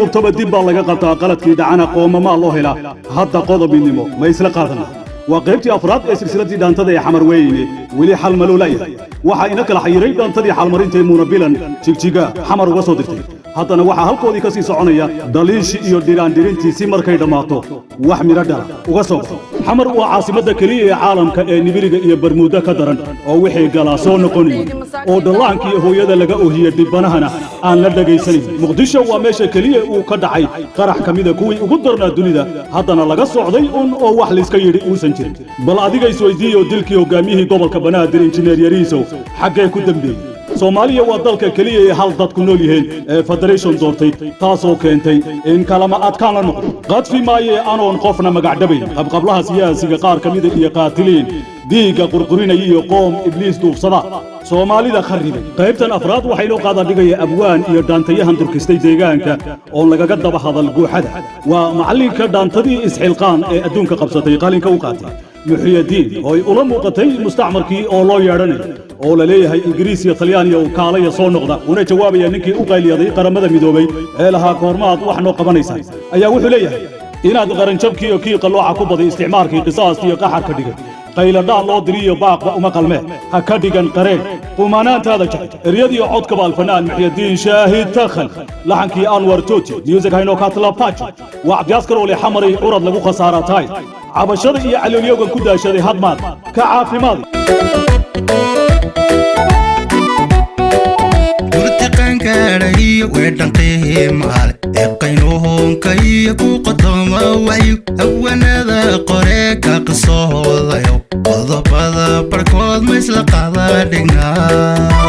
qubtaba dib baa laga qabtaa qaladkii dhacana qoomama loo helaa hadda qodobinimo ma isla qaadana waa qaybtii afraad ee silsiladii dhaantada ee xamar weyne weli xal malolaya waxa ina kala xayiray dhaantadii xalmarintay munabilan jigjiga xamar uga soo dirtay haddana waxaa halkoodii ka sii soconaya daliishi iyo dhiraandhirintiisii markay dhammaato wax midho dhala uga soo baxo xamar waa caasimadda keliya ee caalamka ee nibiriga iyo barmuuda ka daran oo wixii galaa soo noqonayn oo dhallaanka iyo hooyada laga ohiya dhibbanahana aan la dhagaysanayn muqdisho waa meesha keliya uu ka dhacay qarax ka mida kuwii ugu darnaa dunida haddana laga socday oo wax layska yidhi uusan jirin bal adiga isweydiiyo dilkii hogaamiyihii gobolka banaadir injineer yariisow xaggee ku dembeeyey soomaaliya waa dalka keliya ee hal dad ku nool yihiin ee federation doortay taasoo keentay in kalama adkaan la noqdo qadfi maaye anoon qofna magacdhabayn qabqablaha siyaasiga qaar ka mida iyo qaatiliin dhiigga qurqurinaya iyo qoom ibliis duufsada soomaalida kharribay qaybtan afraad waxay loo qaadaa dhigaya abwaan iyo dhaantayahan durkistay deegaanka oon lagaga daba hadal guuxada waa macallinka dhaantadii isxilqaan ee adduunka qabsatay qalinka u qaatay muxiyadiin oo ay ula muuqatay mustacmarkii oo loo yeedhanayo oo la leeyahay ingiriis iyo talyaaniya uu kaalaya soo noqda una jawaabaya ninkii u qayliyaday qaramada midoobay ee lahaa koormaad wax noo qabanaysa ayaa wuxuu leeyahay inaad qaranjabkii iyo kii qallooca ku baday isticmaalkii qisaastii iyo qaxarka dhigay qayladhaan loo diriyo baaqba uma qalmee ha ka dhigan qareen qumanaantaada jecel eryadiiyo codkaba alfanaan muxyadiin shaahid takhal laxankii anwar tooti music hayno katlapajo waa cabdiaskar ole xamaray curad lagu khasaara tahay cabashada iyo caloolyogan ku daashaday hadmaad ka caafimaadi iyo weedhanqee maale ee qaynuhunka iyo ku qodoma waxyu hawanada qore ka qisoodayo qodobada barkood ma isla qaada dhignaa